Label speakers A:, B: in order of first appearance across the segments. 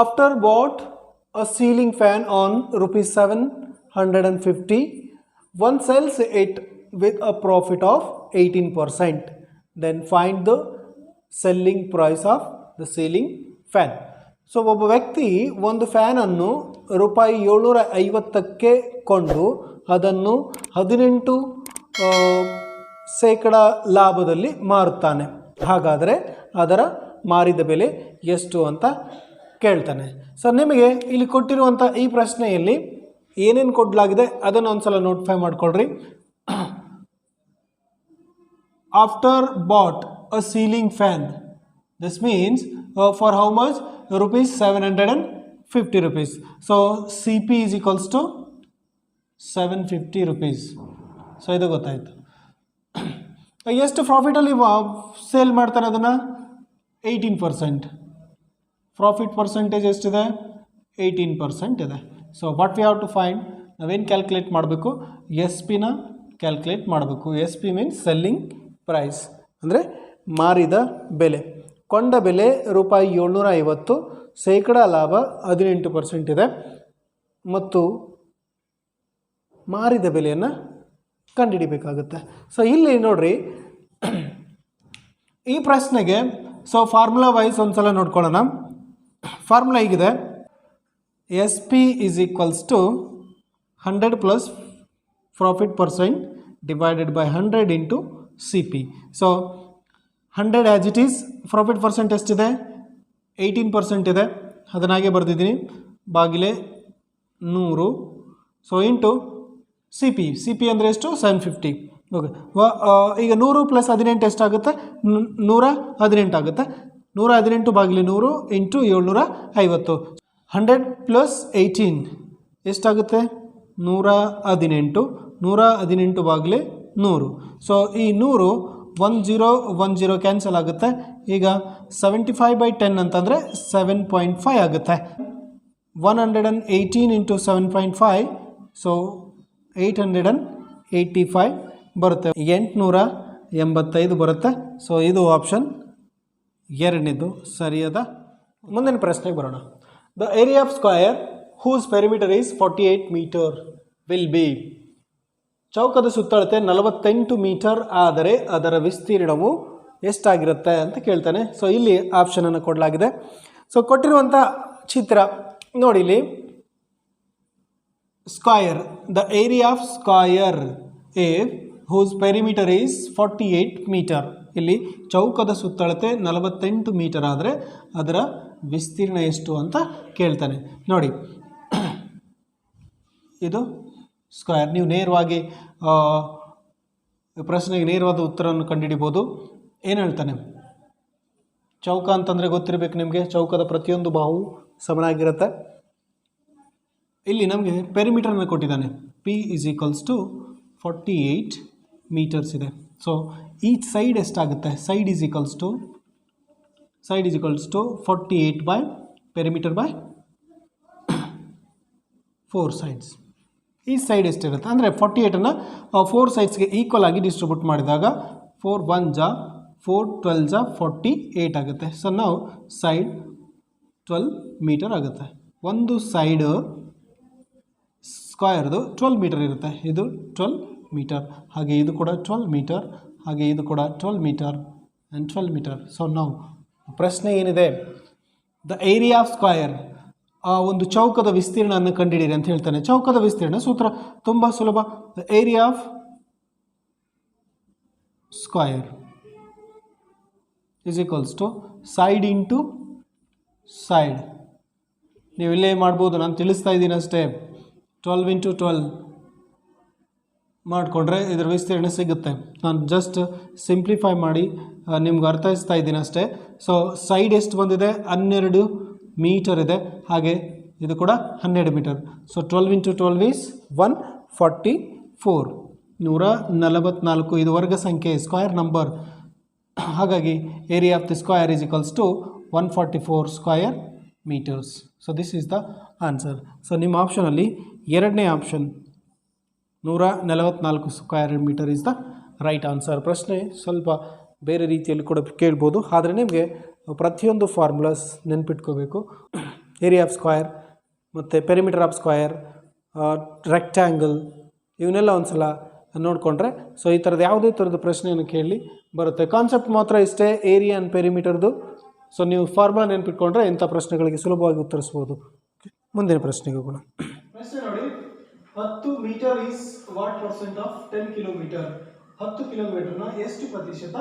A: after bought a ceiling fan on rupees 750, one sells it with a profit of 18%. Then find the selling price of the ceiling fan. So ಒಬ್ಬ ವ್ಯಕ್ತಿ ಒಂದು ಫ್ಯಾನನ್ನು ರೂಪಾಯಿ 750ಕ್ಕೆ ಕೊಂಡು ಅದನ್ನು 18% ಲಾಭದಲ್ಲಿ ಮಾರುತ್ತಾನೆ. ಹಾಗಾದರೆ ಅದರ ಮಾರಿದ ಬೆಲೆ ಎಷ್ಟು ಅಂತ ಕೇಳ್ತಾನೆ. ಸೊ ನಿಮಗೆ ಇಲ್ಲಿ ಕೊಟ್ಟಿರುವಂಥ ಈ ಪ್ರಶ್ನೆಯಲ್ಲಿ ಏನೇನು ಕೊಡಲಾಗಿದೆ ಅದನ್ನು ಒಂದ್ಸಲ ನೋಟಿಫೈ ಮಾಡ್ಕೊಳ್ರಿ. After bought a ceiling fan, this means for how much? rupees 750 rupees. So CP is equals to 750 rupees. So ಇದು ಗೊತ್ತಾಯಿತು. ಎಷ್ಟು ಪ್ರಾಫಿಟಲ್ಲಿ ಸೇಲ್ ಮಾಡ್ತಾನೆ ಅದನ್ನು? 18%. ಪ್ರಾಫಿಟ್ ಪರ್ಸೆಂಟೇಜ್ ಎಷ್ಟಿದೆ? 18% ಇದೆ. So what we have to find? ನಾವೇನು ಕ್ಯಾಲ್ಕುಲೇಟ್ ಮಾಡಬೇಕು? ಎಸ್ ಪಿನ ಕ್ಯಾಲ್ಕುಲೇಟ್ ಮಾಡಬೇಕು. S P means selling price, ಅಂದರೆ ಮಾರಿದ ಬೆಲೆ. ಕೊಂಡ ಬೆಲೆ ರೂಪಾಯಿ 750, ಶೇಕಡ ಲಾಭ 18% ಇದೆ, ಮತ್ತು ಮಾರಿದ ಬೆಲೆಯನ್ನು ಕಂಡುಹಿಡಿಬೇಕಾಗುತ್ತೆ. ಸೊ ಇಲ್ಲಿ ನೋಡ್ರಿ, ಈ ಪ್ರಶ್ನೆಗೆ ಸೊ ಫಾರ್ಮುಲಾ ವೈಸ್ ಒಂದ್ಸಲ ನೋಡ್ಕೊಳ್ಳೋಣ. ಫಾರ್ಮುಲಾ ಹೀಗಿದೆ: S P is equals to 100 plus profit percent divided by 100 into C P. So 100 as it is. Profit percent ಎಷ್ಟಿದೆ? 18% ಇದೆ, ಅದನ್ನಾಗೆ ಬರೆದಿದ್ದೀನಿ, ಬಾಗಿಲೆ 100. So into C P. C P ಅಂದರೆ ಎಷ್ಟು? 750. ಓಕೆ. ಈಗ 100 ಪ್ಲಸ್ 18 ಎಷ್ಟಾಗುತ್ತೆ? 118 ಆಗುತ್ತೆ. 118 ಬಾಗಿಲೆ 100 ಇಂಟು 750. 100 ಪ್ಲಸ್ 18 ಎಷ್ಟಾಗುತ್ತೆ? 118. 118 ಬಾಗಿಲೆ 100. ಸೊ ಈ 100 10 ಕ್ಯಾನ್ಸಲ್ ಆಗುತ್ತೆ. ಈಗ 75/10 ಅಂತಂದರೆ 7.5 ಆಗುತ್ತೆ. 118 ಇಂಟು 7.5, ಸೊ 885 ಬರುತ್ತೆ. 885 ಬರುತ್ತೆ. ಸೊ ಇದು ಆಪ್ಷನ್ ಎರಡನೇದು ಸರಿಯಾದ. ಮುಂದಿನ ಪ್ರಶ್ನೆಗೆ ಬರೋಣ. The area of square whose perimeter is 48 metre will be. ಚೌಕದ ಸುತ್ತಳತೆ 48 ಮೀಟರ್ ಆದರೆ ಅದರ ವಿಸ್ತೀರ್ಣವು ಎಷ್ಟಾಗಿರುತ್ತೆ ಅಂತ ಕೇಳ್ತಾನೆ. ಸೊ ಇಲ್ಲಿ ಆಪ್ಷನನ್ನು ಕೊಡಲಾಗಿದೆ. ಸೊ ಕೊಟ್ಟಿರುವಂಥ ಚಿತ್ರ ನೋಡಿ, ಇಲ್ಲಿ square, the area of square A whose perimeter is 48 metre. ಇಲ್ಲಿ ಚೌಕದ ಸುತ್ತಳತೆ 48 ಮೀಟರ್ ಆದರೆ ಅದರ ವಿಸ್ತೀರ್ಣ ಎಷ್ಟು ಅಂತ ಕೇಳ್ತಾನೆ. ನೋಡಿ, ಇದು ಸ್ಕ್ವಯರ್. ನೀವು ನೇರವಾಗಿ ಪ್ರಶ್ನೆಗೆ ನೇರವಾದ ಉತ್ತರವನ್ನು ಕಂಡುಹಿಡಿಬೋದು. ಏನು ಹೇಳ್ತಾನೆ? ಚೌಕ ಅಂತಂದರೆ ಗೊತ್ತಿರಬೇಕು ನಿಮಗೆ, ಚೌಕದ ಪ್ರತಿಯೊಂದು ಬಾಹು ಸಮನಾಗಿರುತ್ತೆ. ಇಲ್ಲಿ ನಮಗೆ ಪೆರಿಮೀಟರ್ನ ಕೊಟ್ಟಿದ್ದಾನೆ. P is equals to 48 metres ಇದೆ. ಸೊ ಈಚ್ ಸೈಡ್ ಎಷ್ಟಾಗುತ್ತೆ? Side is equals to 48 by perimeter by 4 sides. ಈ ಸೈಡ್ ಎಷ್ಟಿರುತ್ತೆ ಅಂದರೆ 48ಅನ್ನು 4 ಸೈಡ್ಸ್ಗೆ ಈಕ್ವಲ್ ಆಗಿ ಡಿಸ್ಟ್ರಿಬ್ಯೂಟ್ ಮಾಡಿದಾಗ 4 1 ಜಾ 4 12 ಜಾ 48 ಆಗುತ್ತೆ. ಸೊ ನಾವು ಸೈಡ್ 12 ಮೀಟರ್ ಆಗುತ್ತೆ. ಒಂದು ಸೈಡ್ ಸ್ಕ್ವಯರ್ದು 12 ಮೀಟರ್ ಇರುತ್ತೆ. ಇದು 12 ಮೀಟರ್, ಹಾಗೆ ಇದು ಕೂಡ 12 ಮೀಟರ್, ಹಾಗೆ ಇದು ಕೂಡ 12 ಮೀಟರ್ ಆ್ಯಂಡ್ 12 ಮೀಟರ್. ಸೊ ನಾವು ಪ್ರಶ್ನೆ ಏನಿದೆ? ದ ಏರಿಯಾ ಆಫ್ ಸ್ಕ್ವಯರ್, ಒಂದು ಚೌಕದ ವಿಸ್ತೀರ್ಣವನ್ನು ಕಂಡುಹಿಡಿಯಿರಿ ಅಂತ ಹೇಳ್ತಾನೆ. ಚೌಕದ ವಿಸ್ತೀರ್ಣ ಸೂತ್ರ ತುಂಬ ಸುಲಭ. The area of square is equals to side into side. ನೀವು ಇಲ್ಲೇ ಮಾಡ್ಬೋದು, ನಾನು ತಿಳಿಸ್ತಾ ಇದ್ದೀನಿ ಅಷ್ಟೇ. 12 ಇಂಟು 12 ಮಾಡಿಕೊಂಡ್ರೆ ಇದರ ವಿಸ್ತೀರ್ಣ ಸಿಗುತ್ತೆ. ನಾನು ಜಸ್ಟ್ ಸಿಂಪ್ಲಿಫೈ ಮಾಡಿ ನಿಮ್ಗೆ ಅರ್ಥೈಸ್ತಾ ಇದ್ದೀನಿ ಅಷ್ಟೇ. ಸೊ ಸೈಡ್ ಎಷ್ಟು ಬಂದಿದೆ? 12 ಮೀಟರ್ ಇದೆ, ಹಾಗೆ ಇದು ಕೂಡ 12 ಮೀಟರ್. So 12 into 12 is 144. 144 ಇದು ವರ್ಗ ಸಂಖ್ಯೆ, ಸ್ಕ್ವಯರ್ ನಂಬರ್. ಹಾಗಾಗಿ area of the square is equals to 144 square metres. So this is the answer. So ನಿಮ್ಮ ಆಪ್ಷನಲ್ಲಿ ಎರಡನೇ option 144 square metre is the right answer. ಪ್ರಶ್ನೆ ಸ್ವಲ್ಪ ಬೇರೆ ರೀತಿಯಲ್ಲಿ ಕೂಡ ಕೇಳ್ಬೋದು, ಆದರೆ ನಿಮಗೆ ಪ್ರತಿಯೊಂದು ಫಾರ್ಮುಲಾಸ್ ನೆನ್ಪಿಟ್ಕೋಬೇಕು. ಏರಿಯಾ ಆಫ್ ಸ್ಕ್ವಯರ್ ಮತ್ತು ಪೆರಿಮೀಟರ್ ಆಫ್ ಸ್ಕ್ವಯರ್, ರೆಕ್ಟ್ಯಾಂಗಲ್, ಇವನ್ನೆಲ್ಲ ಒಂದು ಸಲ ನೋಡಿಕೊಂಡ್ರೆ ಸೊ ಈ ಥರದ್ದು ಯಾವುದೇ ಥರದ ಪ್ರಶ್ನೆಯನ್ನು ಕೇಳಿ ಬರುತ್ತೆ. ಕಾನ್ಸೆಪ್ಟ್ ಮಾತ್ರ ಇಷ್ಟೇ, ಏರಿಯಾ ಆ್ಯಂಡ್ ಪೆರಿಮೀಟರ್ದು. ಸೊ ನೀವು ಫಾರ್ಮುಲಾ ನೆನ್ಪಿಟ್ಕೊಂಡ್ರೆ ಇಂಥ ಪ್ರಶ್ನೆಗಳಿಗೆ ಸುಲಭವಾಗಿ ಉತ್ತರಿಸ್ಬೋದು. ಮುಂದಿನ ಪ್ರಶ್ನೆಗೆ ಹೋಗೋಣ. ಪ್ರಶ್ನೆ ನೋಡಿ, 10 metre is what percent of 10 kilometre? 10 ಕಿಲೋಮೀಟರ್ನ ಎಷ್ಟು ಪ್ರತಿಶತ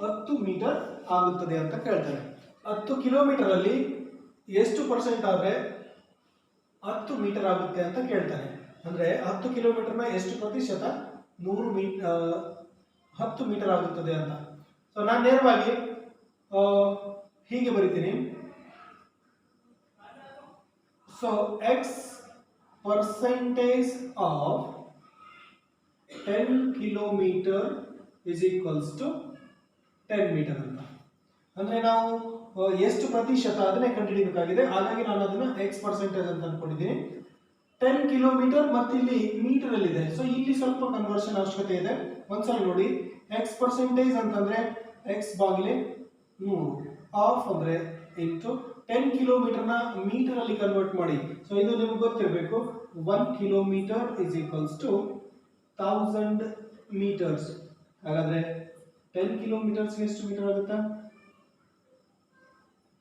A: 10 ಮೀಟರ್ ಆಗುತ್ತದೆ ಅಂತ ಕೇಳ್ತಾರೆ. 10 ಕಿಲೋಮೀಟರಲ್ಲಿ ಎಷ್ಟು ಪರ್ಸೆಂಟ್ ಆದರೆ 10 ಮೀಟರ್ ಆಗುತ್ತೆ ಅಂತ ಕೇಳ್ತಾರೆ. ಅಂದರೆ 10 ಕಿಲೋಮೀಟರ್ನ ಎಷ್ಟು ಪ್ರತಿಶತ 10 ಮೀಟರ್ ಆಗುತ್ತದೆ ಅಂತ. ಸೊ ನಾನು ನೇರವಾಗಿ ಹೀಗೆ ಬರಿತೀನಿ. So X percentage of 10 kilometre is equals to 10 metre ಅಂತ. ಅಂದರೆ ನಾವು ಎಷ್ಟು ಪ್ರತಿಶತ ಅದನ್ನೇ ಕಂಡುಹಿಡಿಯಬೇಕಾಗಿದೆ. ಹಾಗಾಗಿ ನಾನು ಅದನ್ನು ಎಕ್ಸ್ ಪರ್ಸೆಂಟೇಜ್ ಅಂತ ಅಂದ್ಕೊಂಡಿದ್ದೀನಿ. 10 ಕಿಲೋಮೀಟರ್ ಮತ್ತು ಇಲ್ಲಿ ಮೀಟರಲ್ಲಿದೆ. ಸೊ ಇಲ್ಲಿ ಸ್ವಲ್ಪ ಕನ್ವರ್ಷನ್ ಅವಶ್ಯಕತೆ ಇದೆ. ಒಂದ್ಸಲ ನೋಡಿ, ಎಕ್ಸ್ ಪರ್ಸೆಂಟೇಜ್ ಅಂತಂದರೆ ಎಕ್ಸ್ ಬಾಗಿಲೆ 100, ಆಫ್ ಅಂದರೆ ಇಂಟು 10 ಕಿಲೋಮೀಟರ್ನ ಮೀಟರಲ್ಲಿ ಕನ್ವರ್ಟ್ ಮಾಡಿ. ಸೊ ಇದು ನಿಮ್ಗೆ ಗೊತ್ತಿರಬೇಕು. 1 kilometre is equals to 1000 metres. ಹಾಗಾದರೆ 10 ಕಿಲೋಮೀಟರ್ಸ್ಗೆ ಎಷ್ಟು ಮೀಟರ್ ಆಗುತ್ತಾ?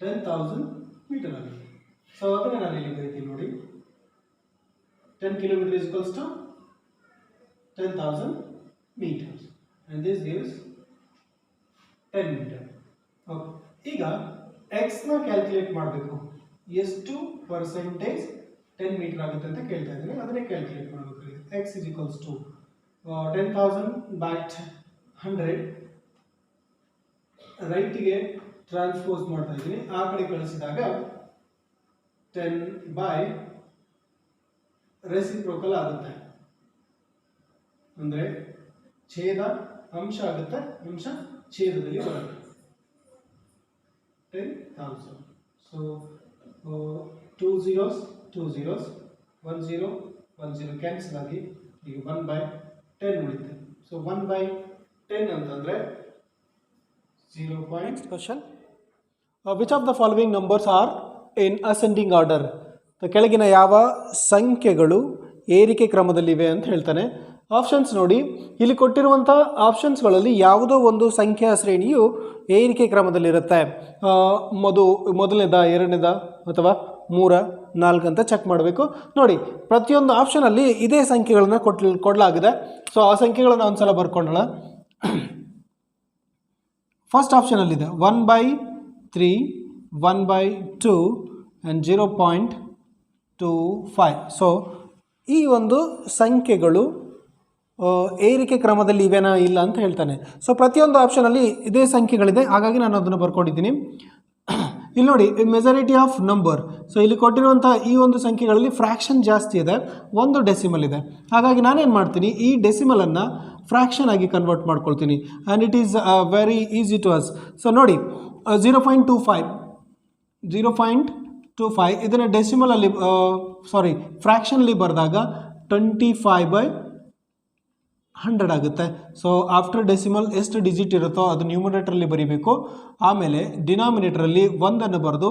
A: 10,000 ಮೀಟರ್ ಆಗುತ್ತೆ. ಸೊ ಅದನ್ನೇ ನಾನು ಇಲ್ಲಿ ಬರೀತೀನಿ ನೋಡಿ. 10 kilometers is equals to 10,000 meters and this gives 10 meter. Okay. ಈಗ x ನ ಕ್ಯಾಲ್ಕುಲೇಟ್ ಮಾಡಬೇಕು. ಎಷ್ಟು ಪರ್ಸೆಂಟೇಜ್ 10 ಮೀಟರ್ ಆಗುತ್ತೆ ಅಂತ ಕೇಳ್ತಾ ಇದ್ದಾರೆ, ಅದನ್ನೇ ಕ್ಯಾಲ್ಕುಲೇಟ್ ಮಾಡಬೇಕು. x is equals to 10,000 by 100 ರೈಟ್ಗೆ transpose ಮಾಡ್ತಾ ಇದ್ದೀನಿ. ಆ ಕಡೆ ಕಳಿಸಿದಾಗ 10 by ರೆಸಿಪ್ರೋಕಲ್ ಆಗುತ್ತೆ. ಅಂದರೆ ಛೇದ ಅಂಶ ಆಗುತ್ತೆ, ಅಂಶ ಛೇದದಲ್ಲಿ ಬರುತ್ತೆ. 10,000. ಸೊ 2 zeros 2 zeros 1 0 1 0 ಕ್ಯಾನ್ಸಲ್ ಆಗಿ ಈಗ 1/10 ಉಳಿಯುತ್ತೆ. ಸೊ 1/10 ಅಂತಂದರೆ 0. Next question. Which of the following numbers are in ascending order? ಕೆಳಗಿನ ಯಾವ ಸಂಖ್ಯೆಗಳು ಏರಿಕೆ ಕ್ರಮದಲ್ಲಿವೆ ಅಂತ ಹೇಳ್ತಾನೆ. ಆಪ್ಷನ್ಸ್ ನೋಡಿ, ಇಲ್ಲಿ ಕೊಟ್ಟಿರುವಂಥ ಆಪ್ಷನ್ಸ್ಗಳಲ್ಲಿ ಯಾವುದೋ ಒಂದು ಸಂಖ್ಯಾ ಶ್ರೇಣಿಯು ಏರಿಕೆ ಕ್ರಮದಲ್ಲಿರುತ್ತೆ. ಮೊದಲನೇದ, ಎರಡನೇದ ಅಥವಾ 3, 4 ಅಂತ ಚೆಕ್ ಮಾಡಬೇಕು. ನೋಡಿ, ಪ್ರತಿಯೊಂದು ಆಪ್ಷನಲ್ಲಿ ಇದೇ ಸಂಖ್ಯೆಗಳನ್ನು ಕೊಡಲಾಗಿದೆ. ಸೊ ಆ ಸಂಖ್ಯೆಗಳನ್ನು ಒಂದು ಸಲ ಬರ್ಕೊಳ್ಳೋಣ. ಫಸ್ಟ್ ಆಪ್ಷನಲ್ಲಿದೆ 1/3, 1/2 ಆ್ಯಂಡ್ 0.25. ಸೊ ಈ ಒಂದು ಸಂಖ್ಯೆಗಳು ಏರಿಕೆ ಕ್ರಮದಲ್ಲಿ ಇವೆನಾ ಇಲ್ಲ ಅಂತ ಹೇಳ್ತಾನೆ. ಸೊ ಪ್ರತಿಯೊಂದು ಆಪ್ಷನಲ್ಲಿ ಇದೇ ಸಂಖ್ಯೆಗಳಿದೆ, ಹಾಗಾಗಿ ನಾನು ಅದನ್ನು ಬರ್ಕೊಂಡಿದ್ದೀನಿ. ಇಲ್ಲಿ ನೋಡಿ, ಮೆಜಾರಿಟಿ ಆಫ್ ನಂಬರ್. ಸೊ ಇಲ್ಲಿ ಕೊಟ್ಟಿರುವಂಥ ಈ ಒಂದು ಸಂಖ್ಯೆಗಳಲ್ಲಿ ಫ್ರ್ಯಾಕ್ಷನ್ ಜಾಸ್ತಿ ಇದೆ, ಒಂದು ಡೆಸಿಮಲ್ ಇದೆ. ಹಾಗಾಗಿ ನಾನೇನು ಮಾಡ್ತೀನಿ, ಈ ಡೆಸಿಮಲನ್ನು ಫ್ರ್ಯಾಕ್ಷನ್ ಆಗಿ ಕನ್ವರ್ಟ್ ಮಾಡ್ಕೊಳ್ತೀನಿ. And it is very easy to us. So ನೋಡಿ, 0.25 ಇದನ್ನು ಡೆಸಿಮಲಲ್ಲಿ ಫ್ರ್ಯಾಕ್ಷನಲ್ಲಿ ಬರೆದಾಗ 25/100 ಆಗುತ್ತೆ. ಸೊ ಆಫ್ಟರ್ ಡೆಸಿಮಲ್ ಎಷ್ಟು ಡಿಜಿಟ್ ಇರುತ್ತೋ ಅದು ನ್ಯೂಮರೇಟರಲ್ಲಿ ಬರೀಬೇಕು. ಆಮೇಲೆ ಡಿನಾಮಿನೇಟರಲ್ಲಿ 1 ಬರೆದು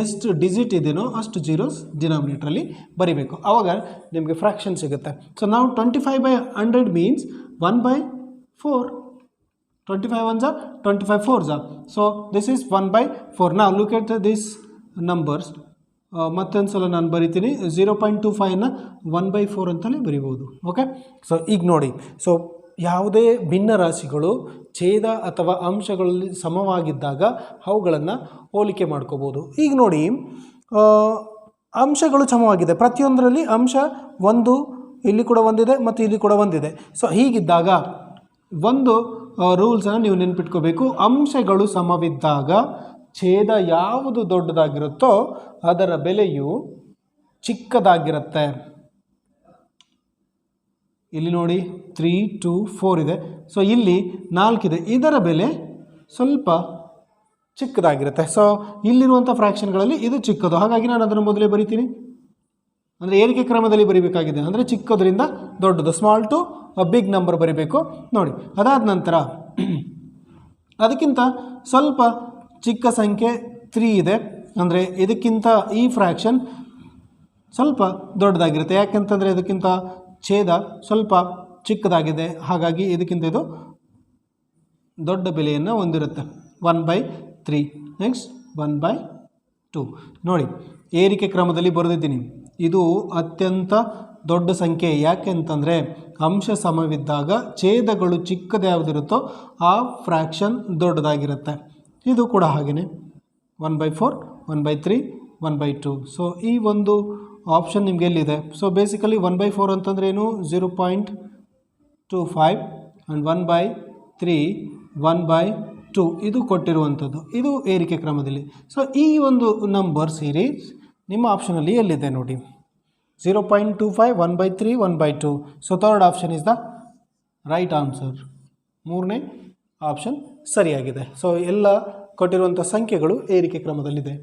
A: ಎಷ್ಟು ಡಿಜಿಟ್ ಇದೆಯೋ ಅಷ್ಟು ಜೀರೋಸ್ ಡಿನಾಮಿನೇಟರಲ್ಲಿ ಬರೀಬೇಕು. ಆವಾಗ ನಿಮಗೆ ಫ್ರ್ಯಾಕ್ಷನ್ ಸಿಗುತ್ತೆ. ಸೊ ನಾವು 25/100 means 1/4. 25 1s are 25 4s are. So this is 1/4. Now look at this numbers. ಮತ್ತೊಂದು ಸಲ ನಾನು ಬರಿತೀನಿ. 0.25ನ 1/4 ಅಂತಲೇ ಬರಿಬೋದು. ಓಕೆ, ಸೊ ಈಗ ನೋಡಿ, ಸೊ ಯಾವುದೇ ಭಿನ್ನ ರಾಶಿಗಳು ಛೇದ ಅಥವಾ ಅಂಶಗಳಲ್ಲಿ ಸಮವಾಗಿದ್ದಾಗ ಅವುಗಳನ್ನು ಹೋಲಿಕೆ ಮಾಡ್ಕೋಬೋದು. ಈಗ ನೋಡಿ, ಅಂಶಗಳು ಸಮವಾಗಿದೆ, ಪ್ರತಿಯೊಂದರಲ್ಲಿ ಅಂಶ 1, ಇಲ್ಲಿ ಕೂಡ ಒಂದಿದೆ ಮತ್ತು ಇಲ್ಲಿ ಕೂಡ ಒಂದಿದೆ. ಸೊ ಹೀಗಿದ್ದಾಗ ಒಂದು ರೂಲ್ಸನ್ನು ನೀವು ನೆನ್ಪಿಟ್ಕೋಬೇಕು. ಅಂಶಗಳು ಸಮವಿದ್ದಾಗ ಛೇದ ಯಾವುದು ದೊಡ್ಡದಾಗಿರುತ್ತೋ ಅದರ ಬೆಲೆಯು ಚಿಕ್ಕದಾಗಿರುತ್ತೆ. ಇಲ್ಲಿ ನೋಡಿ 3 2 4 ಇದೆ. ಸೊ ಇಲ್ಲಿ 4 ಇದೆ, ಇದರ ಬೆಲೆ ಸ್ವಲ್ಪ ಚಿಕ್ಕದಾಗಿರುತ್ತೆ. ಸೊ ಇಲ್ಲಿರುವಂಥ ಫ್ರ್ಯಾಕ್ಷನ್ಗಳಲ್ಲಿ ಇದು ಚಿಕ್ಕದು, ಹಾಗಾಗಿ ನಾನು ಅದನ್ನು ಮೊದಲೇ ಬರಿತೀನಿ. ಅಂದರೆ ಏರಿಕೆ ಕ್ರಮದಲ್ಲಿ ಬರೀಬೇಕಾಗಿದೆ, ಅಂದರೆ ಚಿಕ್ಕದರಿಂದ ದೊಡ್ಡದು, ಸ್ಮಾಲ್ ಟು ಬಿಗ್ ನಂಬರ್ ಬರೀಬೇಕು. ನೋಡಿ, ಅದಾದ ನಂತರ ಅದಕ್ಕಿಂತ ಸ್ವಲ್ಪ ಚಿಕ್ಕ ಸಂಖ್ಯೆ 3 ಇದೆ. ಅಂದರೆ ಇದಕ್ಕಿಂತ ಈ ಫ್ರ್ಯಾಕ್ಷನ್ ಸ್ವಲ್ಪ ದೊಡ್ಡದಾಗಿರುತ್ತೆ. ಯಾಕೆಂತಂದರೆ ಇದಕ್ಕಿಂತ ಛೇದ ಸ್ವಲ್ಪ ಚಿಕ್ಕದಾಗಿದೆ, ಹಾಗಾಗಿ ಇದಕ್ಕಿಂತ ಇದು ದೊಡ್ಡ ಬೆಲೆಯನ್ನು ಹೊಂದಿರುತ್ತೆ. 1/3. ನೆಕ್ಸ್ಟ್ 1/2. ನೋಡಿ, ಏರಿಕೆ ಕ್ರಮದಲ್ಲಿ ಬರೆದಿದ್ದೀನಿ. ಇದು ಅತ್ಯಂತ ದೊಡ್ಡ ಸಂಖ್ಯೆ. ಯಾಕೆ ಅಂತಂದರೆ ಅಂಶ ಸಮವಿದ್ದಾಗ ಛೇದಗಳು ಚಿಕ್ಕದು ಯಾವುದಿರುತ್ತೋ ಆ ಫ್ರ್ಯಾಕ್ಷನ್ ದೊಡ್ಡದಾಗಿರುತ್ತೆ. ಇದು ಕೂಡ ಹಾಗೆಯೇ 1/4, 1/3, 1/2. ಸೊ ಈ ಒಂದು ಆಪ್ಷನ್ ನಿಮಗೆ ಎಲ್ಲಿದೆ? ಸೊ ಬೇಸಿಕಲಿ 1/4 ಅಂತಂದ್ರೆ ಏನು? 0.25 ಆ್ಯಂಡ್ 1/3 1/2 ಇದು ಕೊಟ್ಟಿರುವಂಥದ್ದು. ಇದು ಏರಿಕೆ ಕ್ರಮದಲ್ಲಿ. ಸೊ ಈ ಒಂದು ನಂಬರ್ ಸೀರೀಸ್ ನಿಮ್ಮ ಆಪ್ಷನಲ್ಲಿ ಎಲ್ಲಿದೆ ನೋಡಿ? 0.25, 1/3, 1/2. So third option is the right answer. ಮೂರನೇ ಆಪ್ಷನ್ ಸರಿಯಾಗಿದೆ. ಸೊ ಎಲ್ಲ ಕೊಟ್ಟಿರುವಂಥ ಸಂಖ್ಯೆಗಳು ಏರಿಕೆ ಕ್ರಮದಲ್ಲಿದೆ.